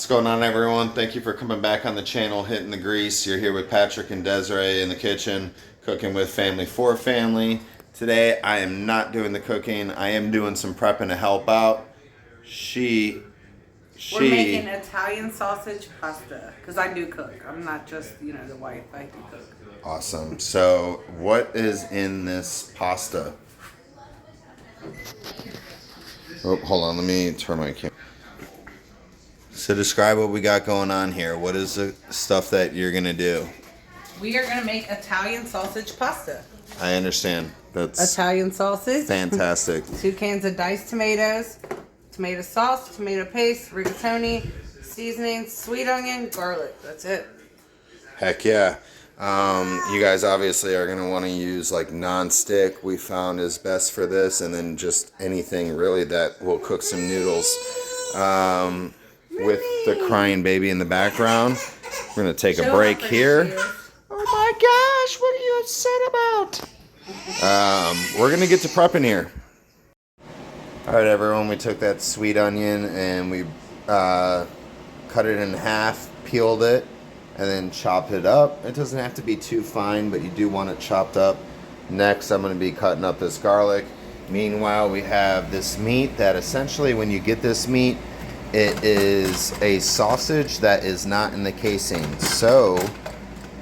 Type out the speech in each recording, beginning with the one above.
What's going on, everyone? Thank you for coming back on the channel, hitting the grease. You're here with Patrick and Desiree in the kitchen, cooking with family for family. Today, I am not doing the cooking. I am doing some prepping to help out. We're making Italian sausage pasta because I do cook. I'm not just, the wife. I do cook. Awesome. So, what is in this pasta? Oh, hold on. Let me turn my camera. So describe what we got going on here. What is the stuff that you're going to do? We are going to make Italian sausage pasta. I understand. That's Italian sausage. fantastic. 2 cans of diced tomatoes, tomato sauce, tomato paste, rigatoni, seasoning, sweet onion, garlic. That's it. Heck yeah. You guys obviously are going to want to use like non-stick, we found is best for this, and then just anything really that will cook some noodles. With the crying baby in the background, we're going to take a break here. Oh my gosh, what are you upset about? We're going to get to prepping here. Alright everyone, we took that sweet onion and we cut it in half, peeled it, and then chopped it up. It doesn't have to be too fine, but you do want it chopped up. Next, I'm going to be cutting up this garlic. Meanwhile, we have this meat that essentially, when you get this meat, it is a sausage that is not in the casing. So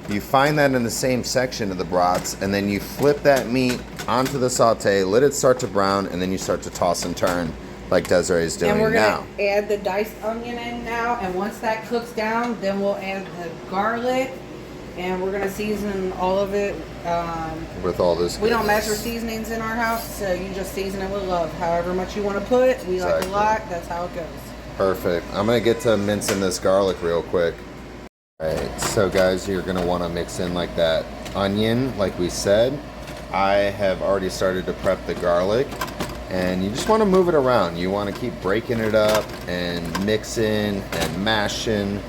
you find that in the same section of the brats, and then you flip that meat onto the saute, let it start to brown, and then you start to toss and turn like Desiree is doing now. And we're going to add the diced onion in now, and once that cooks down, then we'll add the garlic, and we're going to season all of it. With all this. We don't measure seasonings in our house, so you just season it with love. However much you want to put, we like a lot, that's how it goes. Perfect. I'm going to get to mincing this garlic real quick. Alright, so guys, you're going to want to mix in like that onion, like we said. I have already started to prep the garlic, and you just want to move it around. You want to keep breaking it up and mixing and mashing.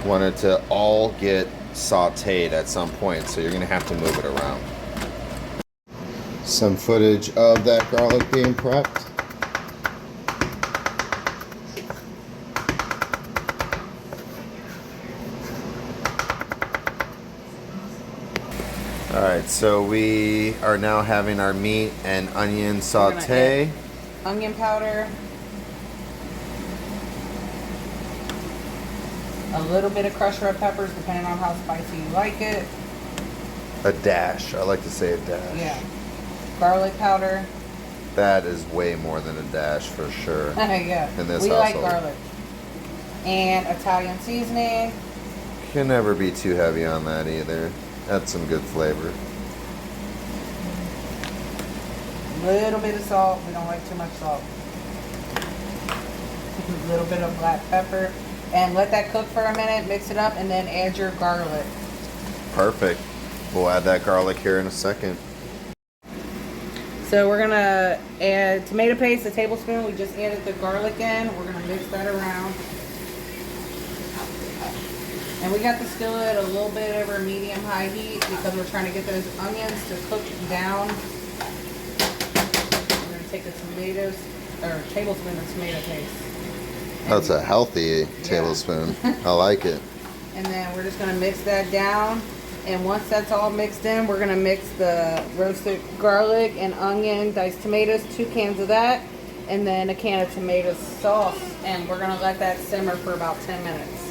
You want it to all get sauteed at some point, so you're going to have to move it around. Some footage of that garlic being prepped. Alright, so we are now having our meat and onion saute. Onion powder. A little bit of crushed red peppers, depending on how spicy you like it. A dash. I like to say a dash. Yeah. Garlic powder. That is way more than a dash for sure. Yeah. In this we household. like garlic. And Italian seasoning. Can never be too heavy on that either. That's some good flavor. A little bit of salt. We don't like too much salt. A little bit of black pepper. And let that cook for a minute. Mix it up and then add your garlic. Perfect. We'll add that garlic here in a second. So we're going to add tomato paste, a tablespoon. We just added the garlic in. We're going to mix that around. And we got the skillet a little bit over medium-high heat because we're trying to get those onions to cook down. We're going to take a tablespoon of tomato paste. That's a healthy tablespoon. I like it. And then we're just going to mix that down. And once that's all mixed in, we're going to mix the roasted garlic and onion, diced tomatoes, 2 cans of that, and then a can of tomato sauce. And we're going to let that simmer for about 10 minutes.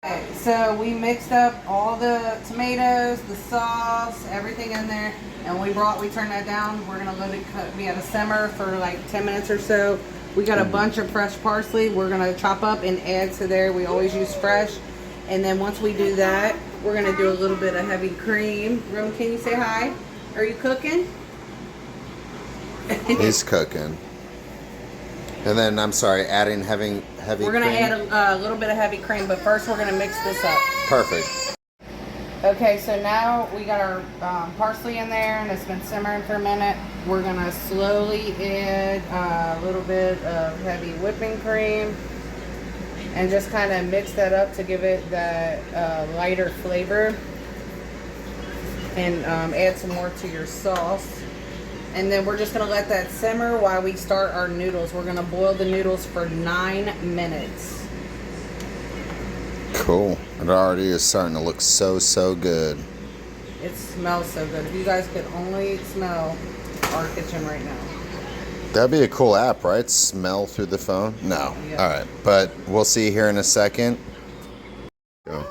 Okay, so we mixed up all the tomatoes, the sauce, everything in there, and we turned that down. We're gonna let it be at a simmer for like 10 minutes or so. We got a bunch of fresh parsley we're gonna chop up and add to there. We always use fresh. And then once we do that, we're gonna do a little bit of heavy cream. Roman, can you say hi? Are you cooking? He's cooking. And then, I'm sorry, adding heavy cream. We're going to add a little bit of heavy cream, but first we're going to mix this up. Perfect. Okay, so now we got our parsley in there, and it's been simmering for a minute. We're going to slowly add a little bit of heavy whipping cream and just kind of mix that up to give it that lighter flavor. And add some more to your sauce. And then we're just going to let that simmer while we start our noodles. We're going to boil the noodles for 9 minutes. Cool. It already is starting to look so good. It smells so good. If you guys could only smell our kitchen right now. That'd be a cool app, right? Smell through the phone? No. Yeah. All right. But we'll see here in a second. Go.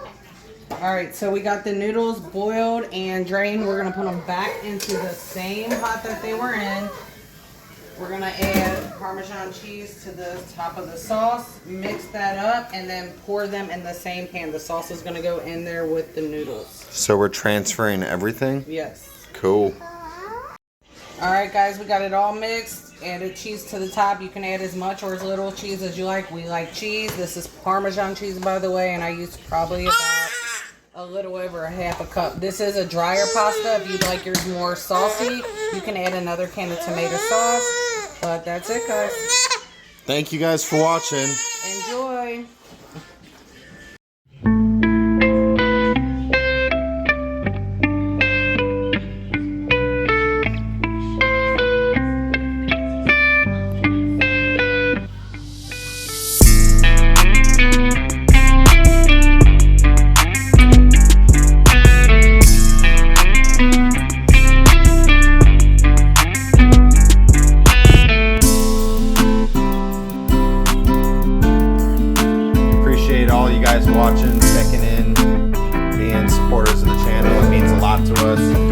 All right, so we got the noodles boiled and drained. We're gonna put them back into the same pot that they were in. We're gonna add Parmesan cheese to the top of the sauce, mix that up, and then pour them in the same pan. The sauce is gonna go in there with the noodles. So we're transferring everything? Yes. Cool. All right, guys, we got it all mixed. Added cheese to the top. You can add as much or as little cheese as you like. We like cheese. This is Parmesan cheese, by the way, and I used probably about a little over a half a cup. This is a drier pasta. If you'd like yours more saucy, you can add another can of tomato sauce. But that's it, guys. Thank you guys for watching. Enjoy. Appreciate all you guys watching, checking in, being supporters of the channel. It means a lot to us.